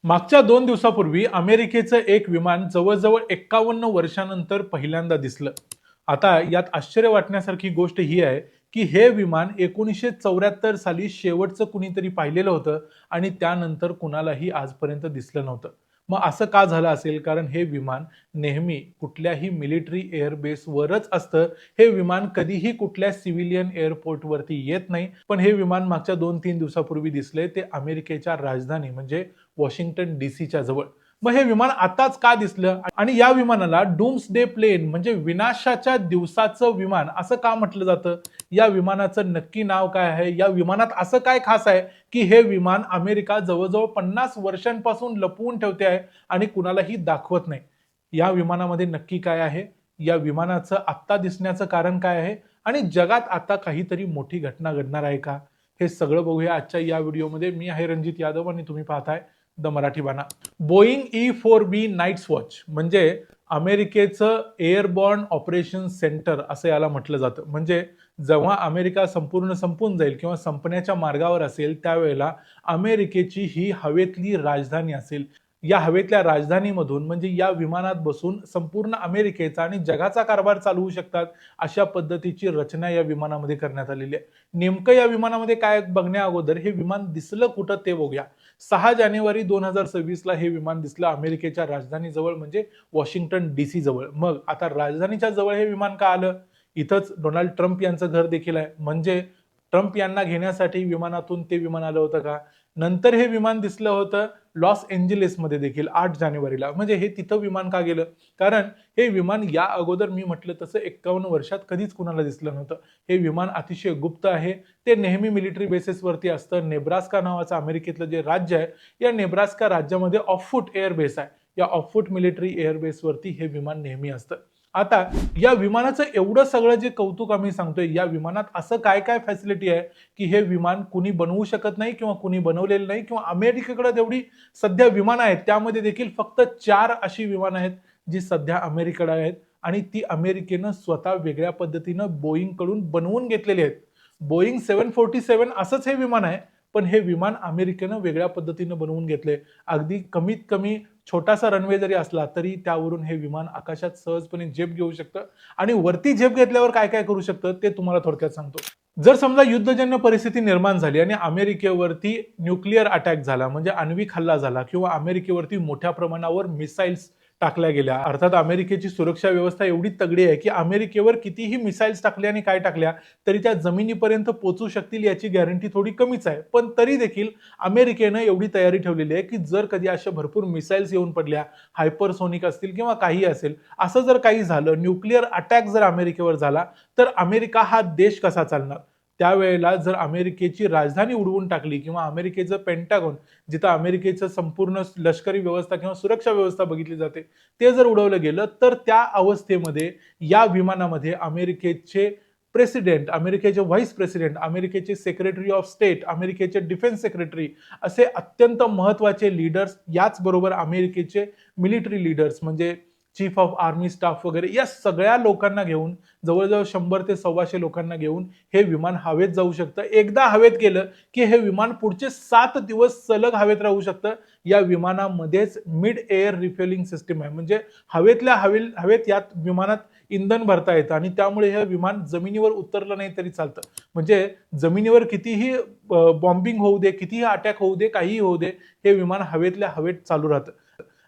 मागच्या 2 दिवसापूर्वी अमेरिकेचं एक विमान जवळजवळ 51 वर्षानंतर पहिल्यांदा दिसलं. आता यात आश्चर्य वाटण्यासारखी गोष्ट ही आहे, की हे विमान 1974 साली शेवटचं कुणीतरी पाहिलेलं होतं आणि त्यानंतर कुणालाही आजपर्यंत दिसलं नव्हतं. मग असं का झालं असेल? कारण हे विमान नेहमी कुठल्याही मिलिटरी एअरबेसवरच असतं. हे विमान कधीही कुठल्या सिव्हिलियन एअरपोर्टवरती येत नाही. पण हे विमान मागच्या 2-3 दिवसापूर्वी दिसलंय ते अमेरिकेच्या राजधानी म्हणजे वॉशिंग्टन डीसीच्या जवळ. मग हे विमान आताच का दिसलं आणि या विमानाला डूम्सडे प्लेन म्हणजे विनाशाच्या दिवसाचं विमान असं का म्हटलं जातं? या विमानाचं नक्की नाव काय आहे? या विमानात असं काय खास आहे की हे विमान अमेरिका जवळजवळ 50 वर्षांपासून लपवून ठेवते आहे आणि कुणालाही दाखवत नाही? या विमानामध्ये नक्की काय आहे? या विमानाचं आत्ता दिसण्याचं कारण काय आहे? आणि जगात आता काहीतरी मोठी घटना घडणार आहे का? हे सगळं बघूया आजच्या या व्हिडिओमध्ये. मी आहे रणजित यादव आणि तुम्ही पाहताय द मराठी बाणा. बोईंग E4B नाईट्स वॉच म्हणजे अमेरिकेचं एअरबॉर्न ऑपरेशन सेंटर असं याला म्हटलं जातं. म्हणजे जेव्हा अमेरिका संपूर्ण संपून जाईल किंवा संपण्याच्या मार्गावर असेल त्यावेळेला अमेरिकेची ही हवेतली राजधानी असेल. या हवेतल्या राजधानीमधून म्हणजे या विमानात बसून संपूर्ण अमेरिकेचा आणि जगाचा कारभार चालवू शकतात अशा पद्धतीची रचना या विमानामध्ये करण्यात आलेली आहे. नेमकं या विमानामध्ये काय बघण्या अगोदर हे विमान दिसलं कुठं ते बघूया. 6 जानेवारी 2026 ला हे विमान दिसलं अमेरिकेच्या राजधानीजवळ म्हणजे वॉशिंग्टन डीसी जवळ. मग आता राजधानीच्या जवळ हे विमान का आलं? इथंच डोनाल्ड ट्रम्प यांचं घर देखील आहे. म्हणजे ट्रम्प यांना घेण्यासाठी विमानातून ते विमान आलं होतं का? नंतर हे विमान दिसलं होतं लॉस एंजेलिसमध्ये देखील 8 जानेवारीला. म्हणजे हे तिथं विमान का गेलं? कारण हे विमान या अगोदर मी म्हटलं तसं 51 वर्षात कधीच कुणाला दिसलं नव्हतं. हे विमान अतिशय गुप्त आहे. ते नेहमी मिलिटरी बेसिसवरती असतं. नेब्रास्का नावाचं अमेरिकेतलं जे राज्य आहे, या नेब्रास्का राज्यामध्ये ऑफ-फूट एअर बेस आहे. या ऑफ-फूट मिलिटरी एअर बेसवरती हे विमान नेहमी असतं. आता या विमानाचं एवढं सगळं जे कौतुक आम्ही सांगतोय, या विमानात असं काय-काय फॅसिलिटी आहे, की हे विमान कुणी बनवू शकत नाही किंवा कुणी बनवलेलं नाही किंवा अमेरिकेकडे जेवढी सध्या विमानं आहेत, त्यामध्ये देखील फक्त 4 अशी विमानं आहेत, जी सध्या अमेरिकेकडे आहेत आणि ती अमेरिकेनं स्वतः वेगळ्या पद्धतीनं बोईंगकडून बनवून घेतलेली आहेत. बोईंग 747 असंच हे विमान आहे, पण हे विमान अमेरिकेनं वेगळ्या पद्धतीनं बनवून घेतलंय. अगदी कमीत कमी छोटासा रनवे जरी असला, तरी त्यावरून हे विमान आकाशात सहजपणे झेप घेऊ शकतं आणि वरती झेप घेतल्यावर काय-काय करू शकतं, ते तुम्हाला थोडक्यात सांगतो. जर समजा युद्धजन्य परिस्थिती निर्माण झाली आणि अमेरिकेवरती न्यूक्लिअर अटॅक झाला म्हणजे आण्विक हल्ला झाला किंवा अमेरिकेवरती मोठ्या प्रमाणावर मिसाईल्स टाकल्या गेल्या. अर्थात अमेरिकेची सुरक्षा व्यवस्था एवढी तगडी आहे की अमेरिकेवर कितीही मिसाईल्स टाकल्या आणि काय टाकल्या तरी त्या जमिनीपर्यंत पोहोचू शकतील याची गॅरंटी थोडी कमीच आहे. पण तरी देखील अमेरिकेनं एवढी तयारी ठेवलेली आहे की जर कधी अशा भरपूर मिसाईल्स येऊन पडल्या, हायपरसोनिक असतील किंवा काही असेल, असं जर काही झालं, न्यूक्लिअर अटॅक जर अमेरिकेवर झाला, तर अमेरिका हा देश कसा चालणार? त्यावेळेला जर अमेरिकेची राजधानी उडवून टाकली किंवा अमेरिकेचं पेंटागॉन जिथं अमेरिकेचं संपूर्ण लष्करी व्यवस्था किंवा सुरक्षा व्यवस्था बघितली जाते, ते जर उडवलं गेलं, तर त्या अवस्थेमध्ये या विमानामध्ये अमेरिकेचे प्रेसिडेंट, अमेरिकेचे व्हाईस प्रेसिडेंट, अमेरिकेचे सेक्रेटरी ऑफ स्टेट, अमेरिकेचे डिफेन्स सेक्रेटरी असे अत्यंत महत्त्वाचे लीडर्स, याचबरोबर अमेरिकेचे मिलिटरी लीडर्स म्हणजे चीफ ऑफ आर्मी स्टाफ वगैरे या सगळ्या लोकांना घेऊन जवळजवळ 100 ते 125 लोकांना घेऊन हे विमान हवेत जाऊ शकतं. एकदा हवेत गेलं की हे विमान पुढचे 7 दिवस सलग हवेत राहू शकतं. या विमानामध्येच मिड एअर रिफ्युएलिंग सिस्टीम आहे. म्हणजे हवेत यात विमानात इंधन भरता येतं आणि त्यामुळे हे विमान जमिनीवर उतरलं नाही तरी चालतं. म्हणजे जमिनीवर कितीही बॉम्बिंग होऊ दे, कितीही अटॅक होऊ दे, काहीही होऊ दे, हे विमान हवेतल्या हवेत चालू राहतं.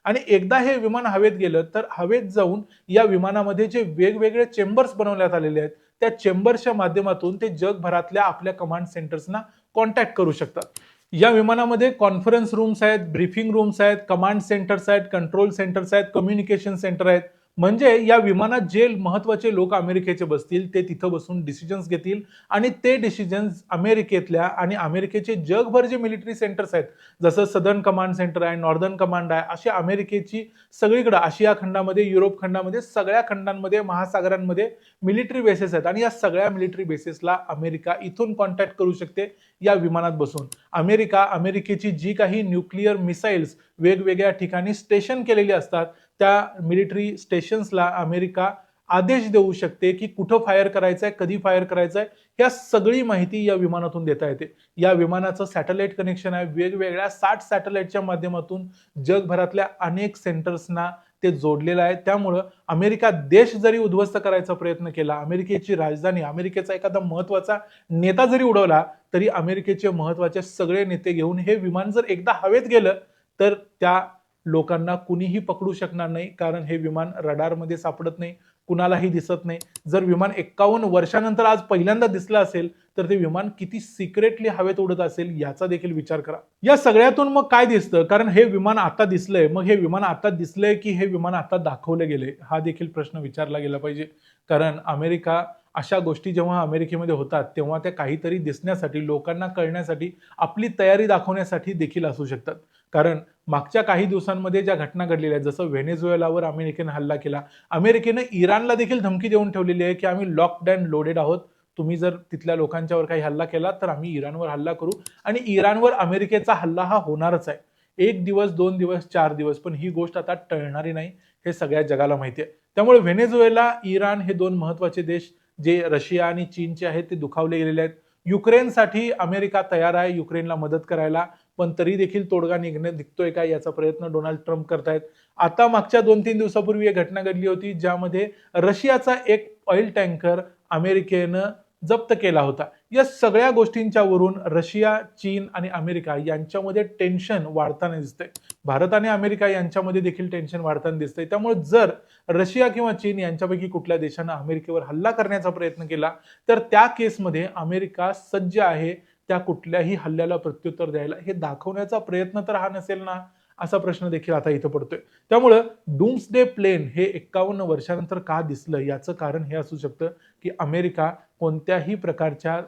आणि एकदा हे विमान हवेत गेलं तर हवेत जाऊन या विमानामध्ये जे वेगवेगळे चेंबर्स बनवण्यात आलेले आहेत, त्या चेंबर्सच्या माध्यमातून ते जगभरातल्या आपल्या कमांड सेंटर्सना कॉन्टॅक्ट करू शकतात. या विमानामध्ये कॉन्फरन्स रूम्स आहेत, ब्रीफिंग रूम्स आहेत, कमांड सेंटर्स आहेत, कंट्रोल सेंटर्स आहेत, कम्युनिकेशन सेंटर आहेत. म्हणजे या विमानात जे महत्त्वाचे लोक अमेरिकेचे बसतील ते तिथं बसून डिसिजन्स घेतील आणि ते डिसिजन्स अमेरिकेतल्या आणि अमेरिकेचे जगभर जे मिलिटरी सेंटर्स आहेत, जसं सदर्न कमांड सेंटर आहे, नॉर्दर्न कमांड आहे, अशी अमेरिकेची सगळीकडे आशिया खंडामध्ये, युरोप खंडामध्ये, सगळ्या खंडांमध्ये, महासागरांमध्ये मिलिटरी बेसेस आहेत आणि या सगळ्या मिलिटरी बेसेसला अमेरिका इथून कॉन्टॅक्ट करू शकते या विमानात बसून. अमेरिकेची जी काही न्यूक्लिअर मिसाईल्स वेगवेगळ्या ठिकाणी स्टेशन केलेली असतात, त्या मिलिटरी स्टेशन्सला अमेरिका आदेश देऊ शकते की कुठं फायर करायचंय, कधी फायर करायचंय, या सगळी माहिती या विमानातून देता येते. या विमानाचं सॅटेलाइट कनेक्शन आहे. वेगवेगळ्या 60 सॅटेलाइटच्या माध्यमातून जगभरातल्या अनेक सेंटर्सना ते जोडलेलं आहे. त्यामुळं अमेरिका देश जरी उद्ध्वस्त करायचा प्रयत्न केला, अमेरिकेची राजधानी, अमेरिकेचा एखादा महत्वाचा नेता जरी उडवला, तरी अमेरिकेचे महत्वाचे सगळे नेते घेऊन हे विमान जर एकदा हवेत गेलं, तर त्या लोकांना कुणीही पकडू शकणार नाही, कारण हे विमान रडारमध्ये सापडत नाही, कुणालाही दिसत नाही. जर विमान 51 वर्षानंतर आज पहिल्यांदा दिसलं असेल, तर ते विमान किती सिक्रेटली हवेत उडत असेल याचा देखील विचार करा. या सगळ्यातून मग काय दिसतं, कारण हे विमान आता दिसलंय, मग हे विमान आता दिसलंय की हे विमान आता दाखवले गेले, हा देखील प्रश्न विचारला गेला पाहिजे. कारण अमेरिका अशा गोष्टी जेव्हा अमेरिकेमध्ये होतात, तेव्हा त्या काहीतरी दिसण्यासाठी, लोकांना कळण्यासाठी, आपली तयारी दाखवण्यासाठी देखील असू शकतात. कारण मागच्या काही दिवसांमध्ये ज्या घटना घडलेल्या आहेत, जसं व्हेनेझुएलावर अमेरिकेने हल्ला केला, अमेरिकेने इराणला देखील धमकी देऊन ठेवलेली आहे की आम्ही लॉक्ड अँड लोडेड आहोत, तुम्ही जर तिथल्या लोकांच्यावर काही हल्ला केला तर आम्ही इराणवर हल्ला करू, आणि इराणवर अमेरिकेचा हल्ला हा होणारच आहे. 1 दिवस, 2 दिवस, 4 दिवस, पण ही गोष्ट आता टळणारी नाही, हे सगळ्या जगाला माहिती आहे. त्यामुळे व्हेनेझुएला, इराण हे 2 महत्वाचे देश जे रशिया आणि चीनचे आहेत ते दुखावले गेलेले आहेत. युक्रेनसाठी अमेरिका तयार आहे युक्रेनला मदत करायला, पण तरी देखील तोडगा निघतोय का याचा प्रयत्न डोनाल्ड ट्रम्प करतायत. आता मागच्या 2-3 दिवसापूर्वी एक घटना घडली होती, ज्यामध्ये रशियाचा एक ऑइल टँकर अमेरिकेनं जप्त केला होता. या सगळ्या गोष्टींच्या वरून रशिया, चीन आणि अमेरिका यांच्यामध्ये टेन्शन वाढताना दिसतंय. भारत आणि अमेरिका यांच्यामध्ये देखील टेन्शन वाढताना दिसतंय. त्यामुळे जर रशिया किंवा चीन यांच्यापैकी कुठल्या देशानं अमेरिकेवर हल्ला करण्याचा प्रयत्न केला, तर त्या केसमध्ये अमेरिका सज्ज आहे त्या कुठल्याही हल्ल्याला प्रत्युत्तर द्यायला. हे दाखवण्याचा प्रयत्न तर हा नसेल ना, असा प्रश्न देखील आता इथं पडतोय. त्यामुळं डूम्सडे प्लेन हे 51 वर्षानंतर का दिसलं, याचं कारण हे असू शकतं की अमेरिका कोणत्याही प्रकारच्या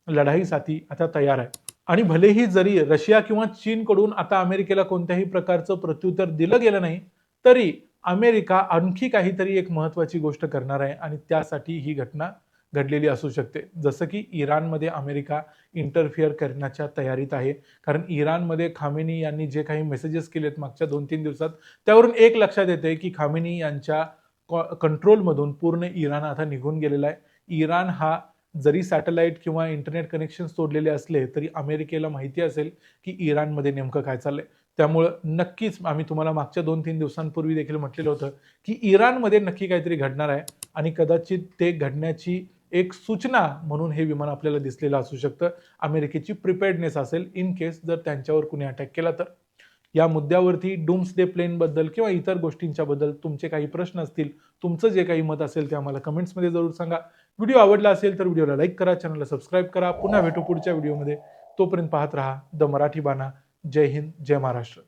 लढाईसाठी आता तयार आहे. आणि भलेही जरी रशिया किंवा चीनकडून आता अमेरिकेला कोणत्याही प्रकारचं प्रत्युत्तर दिलं गेलं नाही, तरी अमेरिका आणखी काहीतरी एक महत्वाची गोष्ट करणार आहे, आणि त्यासाठी ही घटना घडलेली असू शकते. जसं की इराणमध्ये अमेरिका इंटरफिअर करण्याच्या तयारीत आहे. कारण इराणमध्ये खामेनी यांनी जे काही मेसेजेस केलेत मागच्या 2-3 दिवसात, त्यावरून एक लक्षात येते की खामेनी यांच्या कंट्रोलमधून पूर्ण इराण आता निघून गेलेला आहे. इराण हा जरी सॅटेलाइट किंवा इंटरनेट कनेक्शन तोडलेले असले, तरी अमेरिकेला माहिती असेल की इराणमध्ये नेमकं काय चाललंय. त्यामुळं नक्कीच आम्ही तुम्हाला मागच्या 2-3 दिवसांपूर्वी देखील म्हटलेलं होतं की इराणमध्ये नक्की काहीतरी घडणार आहे, आणि कदाचित ते घडण्याची एक सूचना म्हणून हे विमान आपल्याला दिसलेलं असू शकतं. अमेरिकेची प्रिपेअर्डनेस असेल इन केस जर त्यांच्यावर कुणी अटॅक केला तर. या मुद्द्यावरती डूम्सडे प्लेन बद्दल किंवा इतर गोष्टींच्या बद्दल तुमचे काही प्रश्न असतील, तुमचं जे काही मत असेल ते आम्हाला कमेंट्समध्ये जरूर सांगा. व्हिडिओ आवडला असेल तर व्हिडिओला लाईक करा, चॅनलला सबस्क्राईब करा. पुन्हा भेटू पुढच्या व्हिडिओमध्ये. तोपर्यंत पाहत रहा द मराठी बाणा. जय हिंद, जय महाराष्ट्र.